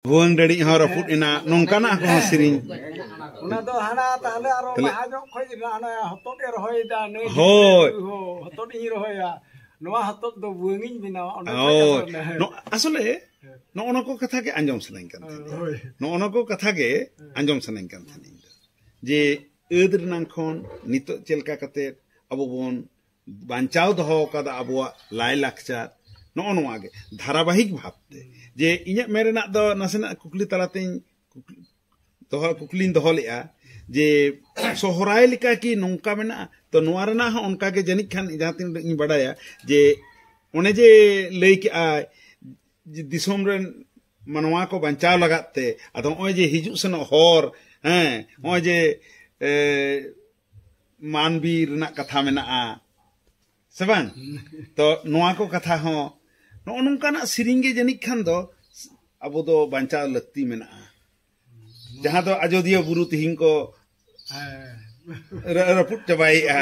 Buang dari hara put ina nongkana ko siring. Una do hana tahle aro mahajo khoi na ana hotot er hoy da ne Hoi. hotot ni roy ya noa hotot do buangin bina ona No asole no ono ko katha ke anjom sanang kan. No ono ko katha ke anjom sanang kan thani. Je eudir nang khon nito chelka kate abo bon banchao doho kada abwa lai lakchar no ono age dharabahik bhabte je inya merena do nasena kukli talating doho kuklin doho lea je sohorai lika ki nongka mena to nuarana ha onka ge janik khan jahatin in badaya je one je lei ki a disom ren manwa ko banchao lagate adon oy je hiju seno hor oy je manbir na katha mena a sebang to noa ko katha ho no nongkana siring ge janik khan do abo do banchao lakti mena a jaha do ajodiya buru tihin ko raput chabai a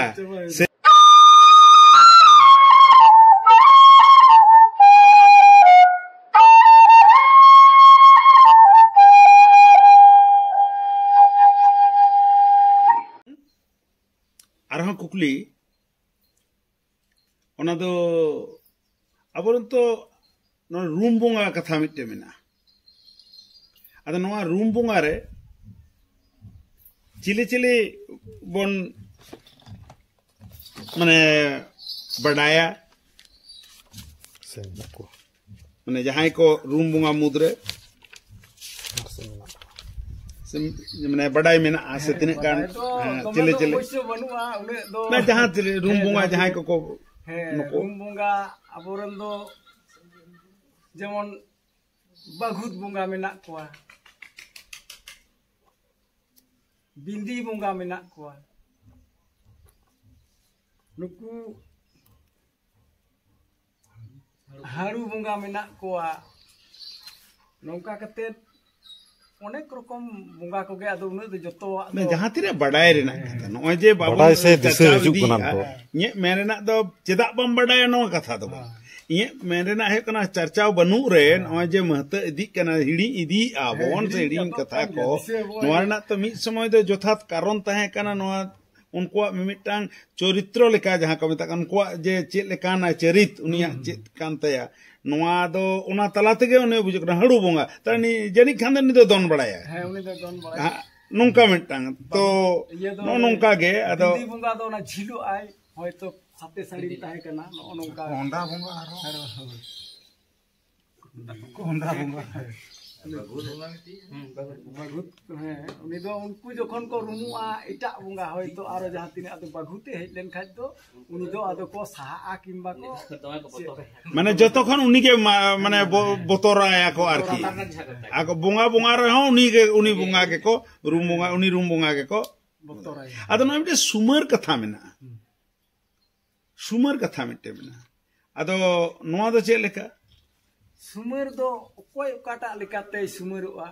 arha kukli ona do aborun to no room bunga katha mitte mena ada noa room bunga re chile chile bon mane badaya mane jahai ko room bunga mudre mane badai mena ase tine kan chile chile na jaha room bunga jahai ko room bunga aborun do jemon bagut bunga menak kuah bindi bunga menak kuah nuku haru bunga menak kuah nongka katet onek rokom bunga ko ge ado unu do joto na jaha tire badai rena katha no je babu badai se dise hijuk kana to nye merena do chedak bam badai no katha do ये मेरे ना है कना चर्चा बनू रे नजे महत इदी कना हिड़ी इदी आबोन से हिड़ी कथा को नोरना तो मिट समय दो जोथात कारण तहे कना नोआ उनको मिमिटांग चरित्र लेका जहां को मेता उनको जे चेत लेकाना चरित उनिया चेत कांतया नोआ दो उना तला तेगे उने बुझ कना हड़ू बोंगा तनी जनी खान नि दो दोन बड़ाया है उनी दो दोन बड़ाया नोंका मिटांग तो नो नोंका गे अदो दी बुंगा दो ना झिलु आय होय तो साते साड़ी ताहे कना नो नोंका होंडा बुंगा आरो होंडा बुंगा bagut है उनी दो उनको जखन को रुमुआ इटा बुंगा होय तो आरो जहां तिने आदो बागुते हेज लेन खाज दो उनी दो आदो को साहा किंबा को माने जतखन उनी के माने बोतराया को आरकी आको बुंगा बुंगा रे हो उनी बुंगा के को रूम बुंगा के को बोतराया आदो न मिटे सुमर कथा मेना सुमर कथा मिटे मेना आदो नोआ दो चे लेका सुमर दो कोई काटा लेकाते सुमरुआ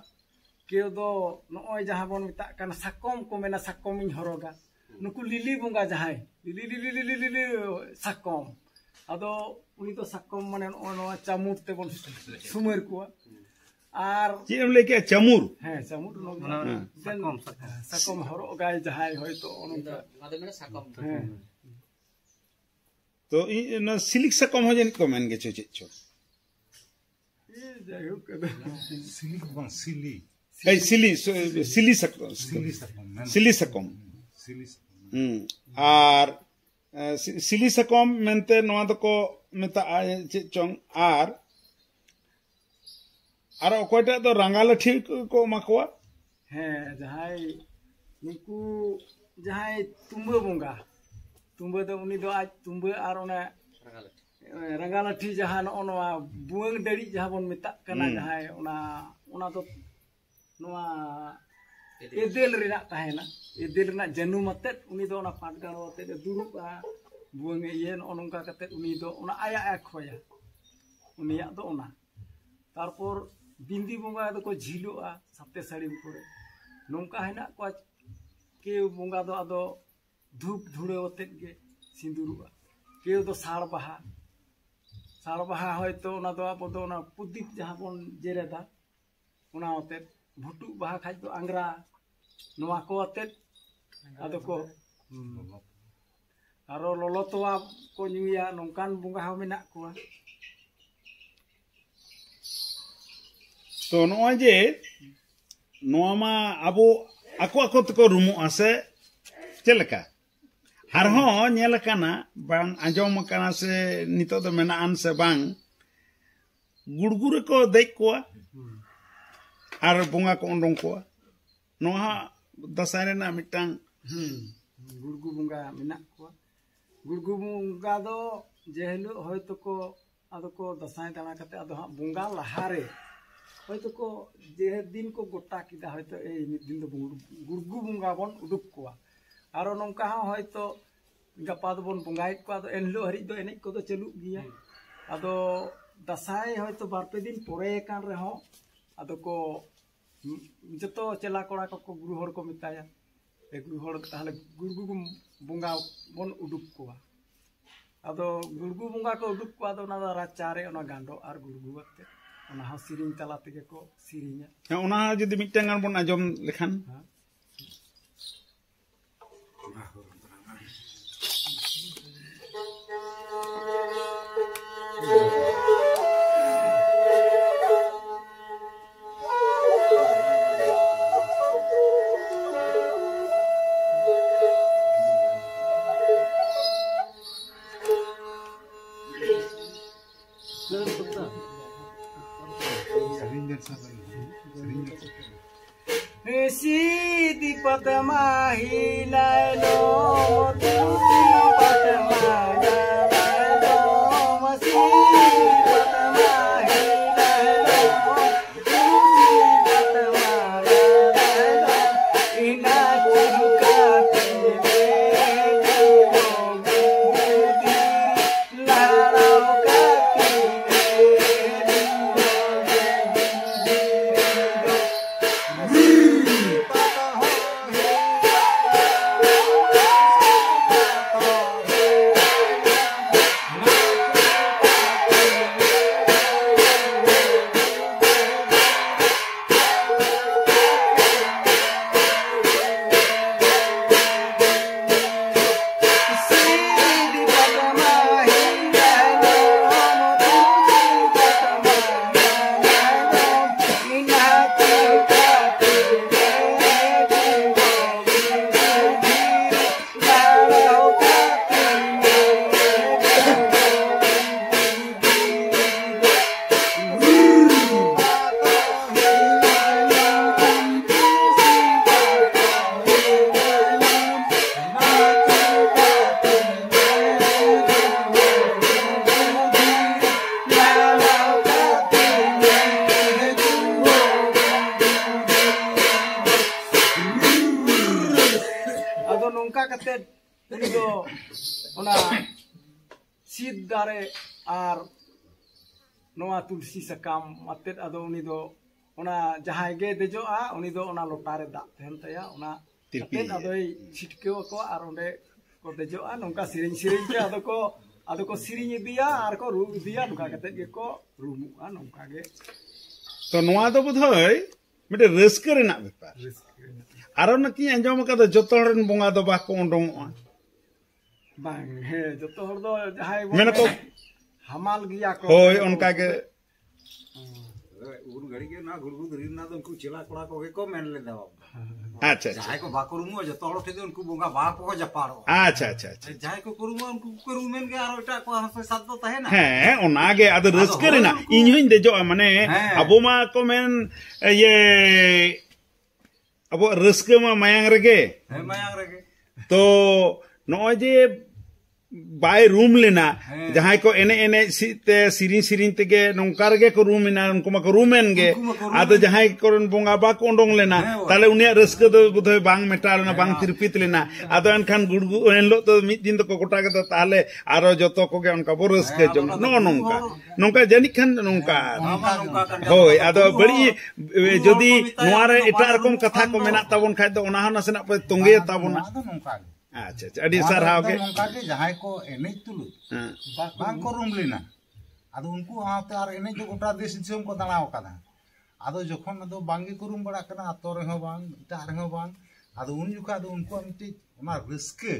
केउ दो नोय जहां बन मिता कना साकम को मेना साकम इन हरोगा नुकु लिली बुंगा जहाय लिली साकम आदो उनी तो साकम माने नो चामुर ते बन सुमर को आर जेम लेके चामुर है चामुर नो साकम हरोगा जहाय होय तो ओनका आदो मेना साकम तो इ न सिलिक साकम हो जन को मेन गे चो सिली सकम आर सिली सकम मेनते नोआ दको मेता चे चोंग आर ओकोटा तो रंगालठी को मकवा है जहाय नुकु जहाय तुम्बे बुंगा तुम्बे दो उनी दो आज तुम्बे आर ओना रंगालठी जहां नोआ बुंग दड़ी जहां बन मिता कना जहां ओना तो नोआ एदेल रेना ताहेना एदेल रेना जनु मते उनी दो ओना पाटगारो ते दुरुबा बुंग ये नोनका कते उनी दो ओना आया आ खोया उनिया दो ओना तारपर बिंदी बुंगा दो को झिलुआ साते साड़ी पुरे नोंका हेना को के बुंगा दो आदो धूप धुड़े ओते गे सिंदुरुआ के दो साड़ बहा होय तो ना दो आप दो ना पुदीप जहां बन जेरेदा una otet bhutu baha khaj do angra noa ko otet ado ko aro lolo toa ko nyuya nongkan bunga ha menak ko to noa je noa ma abo ako teko rumu ase celaka harho nyela kana bang anjom kana se nito do menaan se bang gurgure ko dek ko ar bunga ko ondong ko noa dasare na mitang gurgu bunga menak ko gurgu bunga do jehelu hoyto ko ado ko dasai dana kate ado bunga lahare hoyto ko je din ko gota kida hoyto ei mid din do gurgu bunga bon uduk ko aro nongka hoyto gapa do bon bungait ko ado enlo hari do enek ko do chaluk giya ado dasai hoyto barpe din pore kan reho ado ko joto chela kora ko guru hor ko mitaya e guru hor tahle gurgu bunga bon uduk ko ado gurgu bunga ko uduk ko ado na rachare ona gando ar gurgu ate ona ha siring tala tege ko sirinya ona jodi mitang an bon ajom lekhan si di patama hilalo tu si patama hilalo si patama hilalo tu si patama hilalo ina chuka tine laro ka ona sid dare ar noa tulsi sakam matet ado uni do ona jahai ge dejoa uni do ona lotare da ten taya ona tirpin ado sitkeo ko ar onde ko dejoa nongka siring ke ado ko siring dia ar ko ru dia nongka kate ge ko rumu nongka ge to noa do bodhoy mite reska rena bepar aro naki anjom ka do joto ren bonga do ba ko ondong bang he joto hor do jahai mena ko hamal giya ko hoy onka ge uru gari ge na gurgu drin na do unku chela kora ko ge ko men le daw acha jahai ko ba korumo joto hor the unku bonga ba ko japaro acha jahai ko korumo unku korumen ge aro eta ko hape sat do tahena he ona ge ado reska rena iñ hoñ dejo mane abo ma ko men ye abo reska ma mayang rege to noy je by room lena jahay ko ene te sirin tege nongkar ge ko room ina unko ma ko roomen ge ado jahay koron bonga ba ko ondong lena tale unia reska do budhoy bang metal na bang tirpit lena ado enkhan gurgu enlo to mid din to ko kota ge tale aro joto ko ge onka bo reska jong no nongka janik khan nongka hoy ado bari jodi noare eta rokom katha ko menak tabon khai do ona hana sena pe tonge tabona अच्छा अड़ी sir हाओगे नोंका के जहाय को एने तुलु बांग को room लेना अदो उनको आते आर एने जो गोटा देश दिसम को दाना ओकादा ᱟᱫᱚ ᱡᱚᱠᱷᱚᱱ ᱟᱫᱚ ᱵᱟᱝᱜᱮ ᱠᱩᱨᱩᱢ ᱵᱟᱲᱟᱜ ᱠᱟᱱᱟ ᱟᱛᱳ ᱨᱮᱦᱚᱸ ᱵᱟᱝ ᱮᱴᱟᱜ ᱨᱮᱦᱚᱸ ᱵᱟᱝ ᱟᱫᱚ ᱩᱱ ᱡᱚᱠᱷᱚᱱ ᱟᱫᱚ ᱩᱱᱠᱩᱣᱟᱜ ᱢᱤᱫᱴᱤᱡ ᱚᱱᱟ ᱨᱟᱹᱥᱠᱟᱹ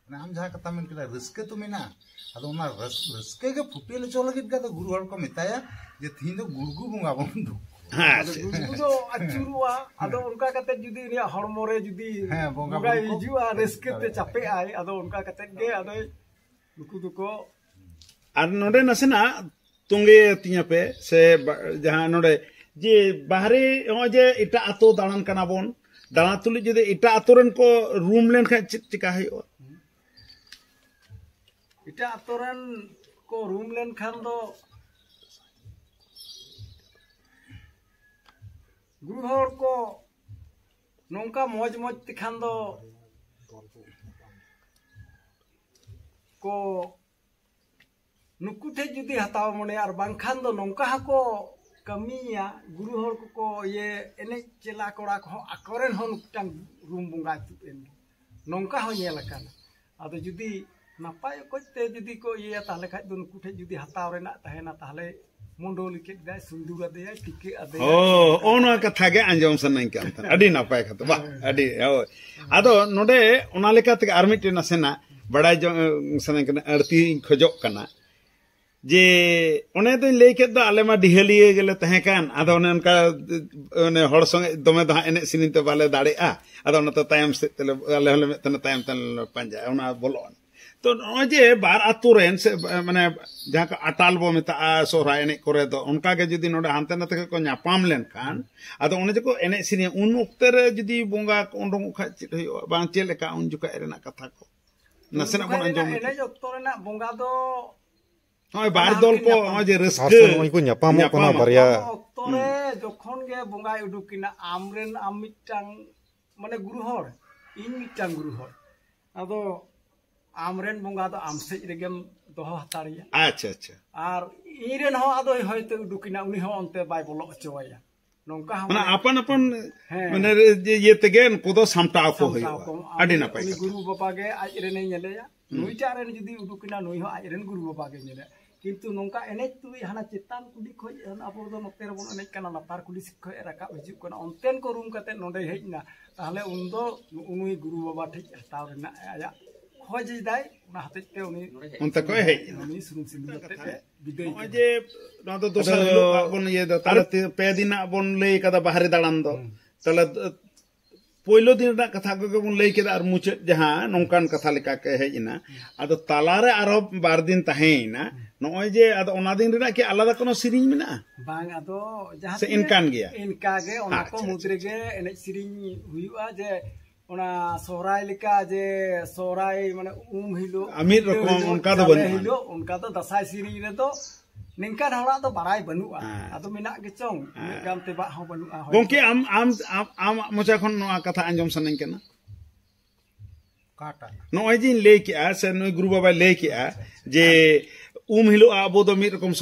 ᱢᱟᱱᱮ ᱟᱢ ᱡᱟᱦᱟᱸ ᱠᱟᱛᱷᱟ ᱢᱮᱱ ᱠᱮᱫᱟ ᱨᱟᱹᱥᱠᱟᱹ ᱛᱚ ᱢᱮᱱᱟᱜᱼᱟ ᱟᱫᱚ ᱚᱱᱟ ᱨᱟᱹᱥᱠᱟᱹ ᱜᱮ ᱯᱷᱩᱴᱮᱞ ᱦᱚᱪᱚ ᱞᱟᱹᱜᱤᱫ ᱜᱮ ᱟᱫᱚ ᱜᱩᱨᱩ ᱦᱚᱲ ᱠᱚ ᱢᱮᱛᱟᱭᱟ ᱡᱮ ᱛᱤᱦᱤᱧ ᱫᱚ ᱜᱩᱲᱜᱩ ᱵᱚᱸᱜᱟ ᱵᱚᱱ ᱫᱩ गुरगु दो अचुरुआ अदो उनका कते जुदी रिया हड़मोरे जुदी बोंगा हिजुआ रस्के ते चापे आय अदो उनका कते गे अदो नुकु दुको आर नोडे नसेना तुंगे तिया पे से जहां नोडे जे बाहरे हो जे इटा आतो दालन कना बोन दाना तुली जदि इटा आतो रन को रूम लेन खा चिका हयो इटा आतो रन को रूम लेन खान दो गुरु हर को नौका मौज मौज तिखान दो को नुकु थे जुदी हताव मने और बांखान दो नौका को कमिया गुरु हर को ये एने चला कोड़ा को आकोरेन हो नुकटान रूम बुंगा तुएन नौका हो नेलकान आदो जुदी नापाय कोते जुदी को ये ताले खाय दो नुकु थे जुदी हताव रेना तहेना ताले मुंडोली के दाय सुंदुगा दे टिके अदे ओनो कथा गे अंजम सनन के अंत अडी नापाय खत बा अडी आदो नोडे ओना लेका ते आर मिटे नसेना बड़ाय सनन के अड़ती खजोक कना जे ओने तो लई के दो आले मा डिहलिए गेले तहे कान आदो ओने उनका ओने हड़ संगे दमे दा एने सिनिन ते बाले दाड़े आ आदो ओने तो तायम से तले आले हले तने तायम तन पंजा ओना बोलोन तो जे बार आतुरेन से माने जहां का अटाल बो मेता सोहरा एने करे तो उनका के जदी नोडे हानते नते को न्यापाम लेन खान आदो ओने जे को एने सिने उन उक्ते रे जदी बोंगा ओंडोंग खा चित हयो बांग चेलेका उन जुका एरेना कथा को नसेना बन अंजम एने जक्तो रेना बोंगा दो होय बार दल को जे रस्के ओय को न्यापामो कोना बारिया जक्तो रे जखन गे बोंगा उडुकिना आमरेन आम मिटांग माने गुरु हर इन मिटांग गुरु हर आदो आमरेन बोंगा तो आमसे रेगेम दोहो हतारिया अच्छा अच्छा और इरेन हो आदो होयते उडुकिना उनी हो अंते बाय बोलो अचोया नोंका माने अपन अपन माने ये तेगे को दो सामटाव को होयो अडी ना पाई गुरु बाबा गे आज रेने नेलेया नुईटा रेन जदी उडुकिना नुई हो आज रेन गुरु बाबा गे नेले किंतु नोंका एने तुई हाना चेतान कुडी खoj अबो दो नोते रे बोन एने काना लातार कुडी सिखय राका हिजु कना अंतेन को रूम कते नोडे हेजना ताहले उन दो उनुई गुरु बाबा ठीक हताव रेना आया खोज दाय ना हतेते उनी उनते को हे उनी सुरुम सिंदु कते बिदय जे ना तो दोसर लोग बन ये द ताले पे दिन बन लई कदा बाहरे दालान दो तले पहिलो दिन रा कथा को बन लई केदा आर मुचे जहां नोंकान कथा लेका के हेजना आदो तालारे आरो बार दिन ताहेना नोय जे आदो ओना दिन रा के आलादा कोनो सिरिंज मेना बांग आदो जहां से इनकान गया इनका गे ओना को मुद्रे गे एने सिरिंज हुयुआ जे ओना सोहराय लिका जे सोहराय माने हिलो अमीर रकम उनका दो बनु हिलो उनका तो दसाय सिरिंज रे तो निंकान हड़ा तो बाराय बनुआ आदो मेना गे चोंग गाम ते बा हो बनुआ गोंके आम मोचा खन नो कथा अंजम सनन केना काटा नोय जिन ले के आ से नोय गुरु बाबा ले के आ जे हिलो आबो दो मिर रकम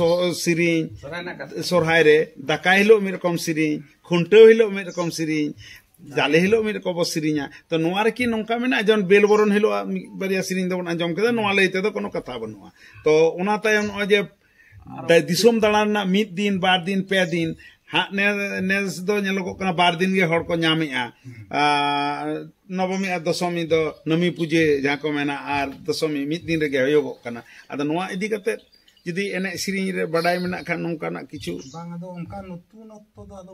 सिरिंज सोहराय रे दाका हिलो मिर रकम सिरिंज खुंटो हिलो मिर रकम सिरिंज जाले हिलो मिर को सिरिंजा तो नोआ रे की नोंका मेना जन बेलबरन हिलो बरिया सिरिंज दबन अंजम केदा नोआ लेते तो कोनो कथा बनुआ तो ओना तायम न जे दिसोम दालान ना मिद दिन बार दिन पे दिन हा नेस दो नेलोको कना बार दिन गे हड़ को न्यामेआ नवमी आ दशमी दो नमी पूजे जहां को मेना आर दशमी मिद दिन रे गे होयो कना आदा नोआ इदी कते जदी एने सिरिंज रे बडाय मेना खान नोंका ना किछु बांग आदो उनका नतुन तो आदो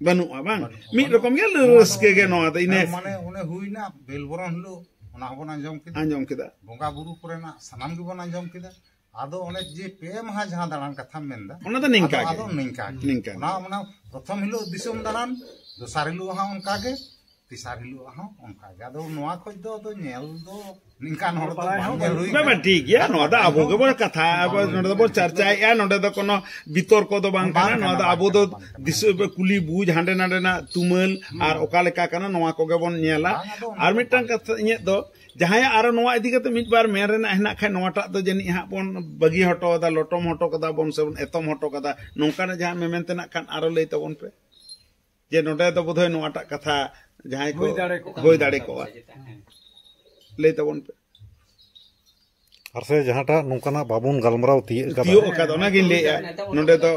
बनुआ बांग मिद रकम गे रस्के गे नोआ तो इने माने ओने हुइना बेलबरन हिलो ओना बन अंजम केदा बोंगा बुरु कोरेना सनाम गे बन अंजम केदा आदो ओने जे पे महा जहां दालान कथा मेनदा ओना तो निंका आदो निंका ना ओना प्रथम हिलो दिसोम दालान दोसार हिलो हा उनका गे तिसार हिलो हा उनका गे आदो नोआ खोज दो नेल दो निंकान हड़ तो बाबा ठीक या नो दा आबो के बोल कथा अब नोडे दो चर्चा या नोडे दो कोनो बितर को दो बांग काना नो दा आबो दो दिस कुली बुज हांडे नांडे ना तुमल आर ओका लेका काना नोआ को गे बोन नेला आर मिटन कथा इnye दो जहां आरो नोआ इदी कते मिट बार मेन रेना हेना खै नोआटा दो जनी हा बोन बगी हटो दा लोटम हटो कदा बोन से एतम हटो कदा नोंका ना जहां मेमेनते ना खान आरो लई तबन पे जे नोडे दो बोधय नोआटा कथा जहां को होय दाड़े को लई तबन पे आर से जहांटा नोंकाना बाबुन गलमराव तिये का ओना गिन ले नोडे दो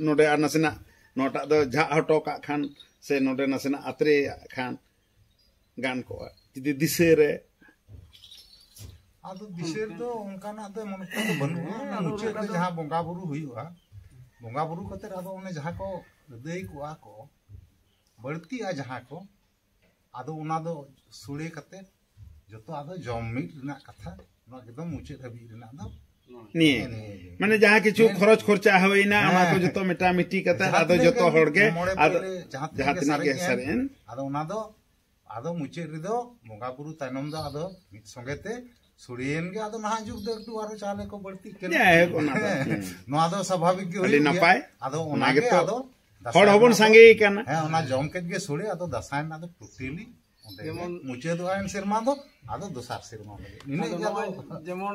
नोडे आर नसेना नोटा दो झा हटो का खान से नोडे नसेना आत्रे खान गान को जुदी दिसे रे आदो दिसे दो उनकाना दो मन को बनुआ मुचे रे जहां बोंगा बुरु हुइवा बोंगा बुरु कते आदो ओने जहां को देई को बढ़ती आ जहां को आदो उना दो सुड़े कते जतो आदो जम मिट रना कथा ना एकदम मुचे धबी रना दो निये माने जहां किछु खरच खर्चा होइना अमा को जतो मिटा मिटी कते आदो जतो होड़गे आदो जहां तिना के सरेन आदो मुचे रे दो बोंगा बुरु तायनम दो आदो मिट संगेते सुड़ियन के आदो नहा जुग दो एकटू आरो चाले को बढ़ती के नो आदो स्वाभाविक के होई नपाय आदो ओना के आदो हड़ हबन संगे काना ओना जम के गे सुड़े आदो दसायन आदो टुटीली जेमन मुचे दो आयन सिरमा दो आदो दोसार सिरमा इने आदो जेमन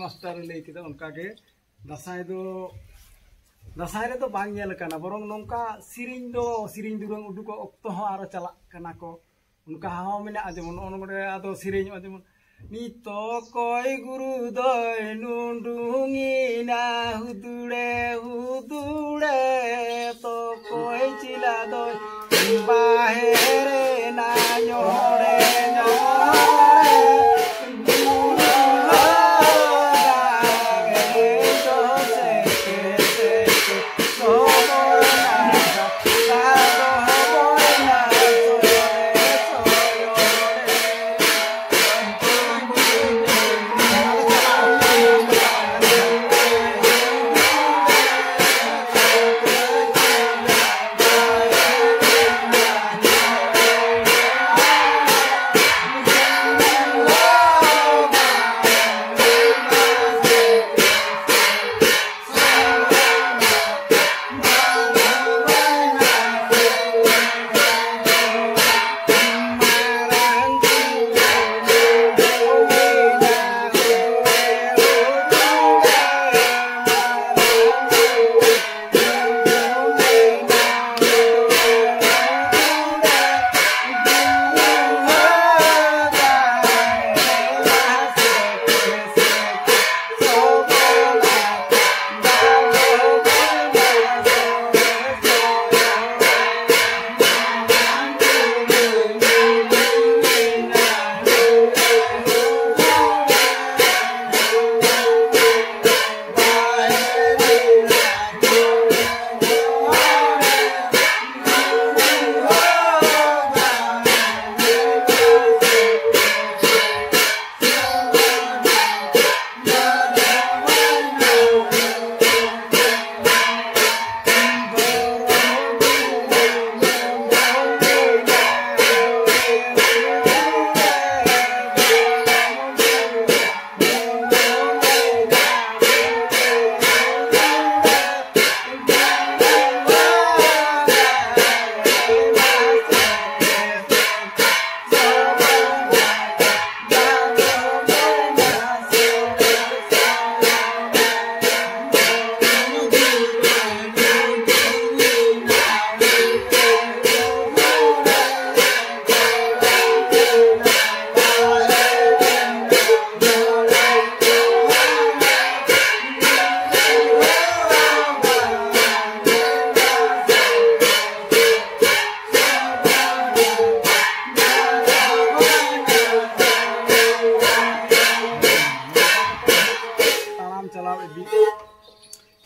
मास्टर लई किदा उनका के दसाय रे तो बांग नेल काना बरंग नोंका सिरिंग दुरंग उडुको ऑक्तो हो आरो चला काना को उनका हां मेना जेमन ओनगडे आदो सिरिंग जेमन नितो कोई गुरु दय नुंडुंगिना हुदुड़े तो कोई चिला दय बाहेरे ना ñore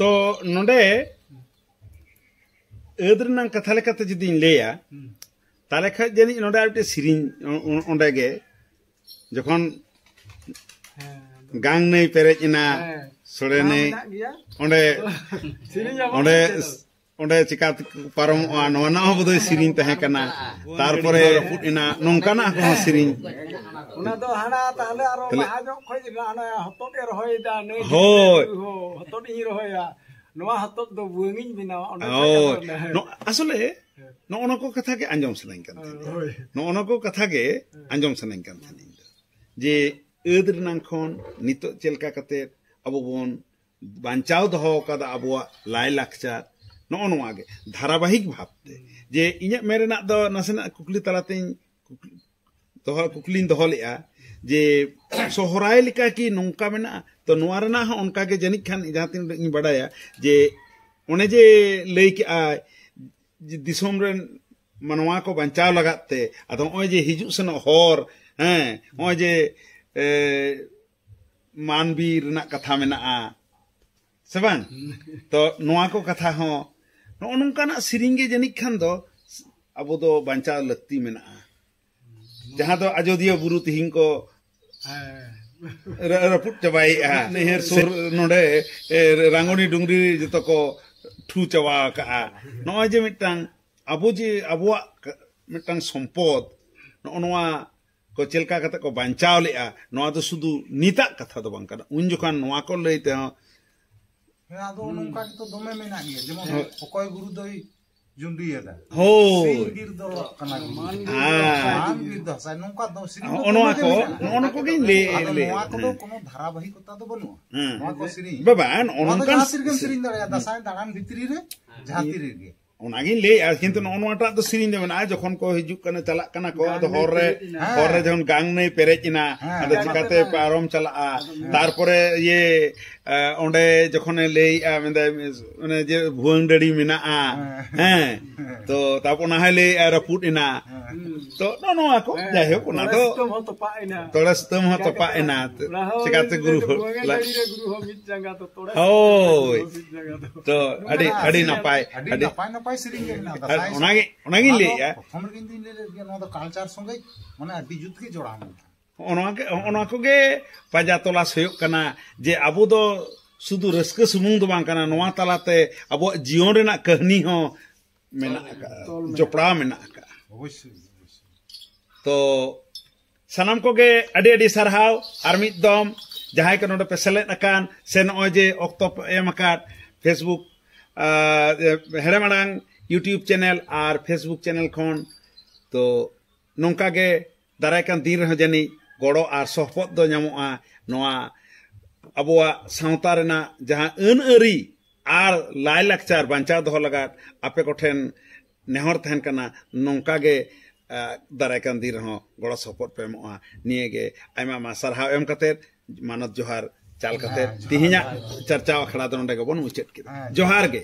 तो नोडे एदरना कथा लेकाते जदि लेया ताले खा जनी नोडे आटे सिरिन ओंडे गे जखन गांग नै पेरेजना सोडे नै ओंडे ओंडे ओंडे चिकात पारम नोना बदो सिरिन तहे कना तारपरे फुटना नोंकाना को सिरिन उना दो हाना ताले आरो आजो खय ना हतोटे रहोयदा नै होय हतोटी रहोया नोआ हतोट दो बुंगिन बिनावा नो असले नो को कथा के अंजम सनाइन कान नो को कथा के अंजम सनाइन कान जे एदर नांखन नितो चेलका कते अबो बोन बांचाव दहो कदा अबुआ लाय लाक्चार नो नोआगे धारावाहिक भावते जे इnya मेरेना दो नसना कुकली तलाते दोहा कुकलिन दहो लेआ जे सोहराय लिका की नोंका मेना तो नोआरना उनका के जनिक खान जहां तीन इन बड़ाया जे ओने जे लई के आ दिसोम रे मनवा को बचाव लगाते अदो ओय जे हिजु सन हर ओय जे मानवीर ना कथा मेना से बांग तो नोआ को कथा हो नोनकाना सिरिंग गे जनिक खान दो अब दो बचाव लक्ति मेना जहां तो अयोध्या बुरु तिहिं को रपुट चबाई नहर सुर नोडे रांगोनी डुंगरी जतो को ठू चवा का नोय जे मिटांग अबो जे अबुआ मिटांग संपद नोआ को चेलका कते को बचाव लेआ नोआ तो सुदु नीता कथा दो बांग कना उन जोखान नोआ को लैते आदो नोंका तो दोमे मेना गे जेमन अकय गुरु दई जुंडियादा हो सिंगिर दो कना मान बिर दो साइ नोंका दो सिरिंग ओनो को गिन ले नोआ को कोनो धारावाहिकता तो बनु नोआ को सिरिंग बाबा ओनका सिरिंग दड़या दसाय दाड़ान भितरी रे झाती रे ओनागिन ले किंतु नोनवाटा तो सिरिंग दे मेना जखन को हिजुक कने चला कना को तो हर रे जखन गांग नै पेरेचिना अदो चिकाते पारम चला तारपरे ये ओंडे जखन ले माने जे भुवंडड़ी मेना तो तापना हले रपुट इना तो नोआ को जाय हो कोना तो तोड़ा स्तम हो तो पाएना चिकाते गुरु हो मिट जंगा तो तोड़ा ओय तो अडी नापाय अडी नापाय सिरिंग गे ना ओनागे ले या हमर गिन दिन ले नो तो कल्चर संगे माने अडी जुत के जोड़ा ओना को गे पाजा तोलास होयो कना जे अबो दो सुदु रस्क सुमुंग दो बांग कना नोआ तलाते अबो जीवन रेना कहानी हो मेना का जोपड़ा मेना का अवश्य तो सनम को गे अडी अडी सरहाव आर मिद दम जहाय के नोडे पे सेलेद अकान से नोय जे ऑक्टो एम अकाट फेसबुक हेड़ेमांग यूट्यूब चैनल और फेसबुक चैनल खन तो नौका गे दारायकान दिन रह जानी गड़ो और सहपद दो नामोआ नोआ अबुआ सावता रेना जहां अन अरी और लाय लाकचार बचाव दो लगा आपे कोठेन नेहर तहन कना नौका गे दारायकान दिन रह गड़ो सहपद पे एमोआ निये गे आयमा मा सरहाव एम कते मानत जोहार चाल कते तिहिना चर्चा अखड़ा दो नोडे गबन मुचेत के जोहार गे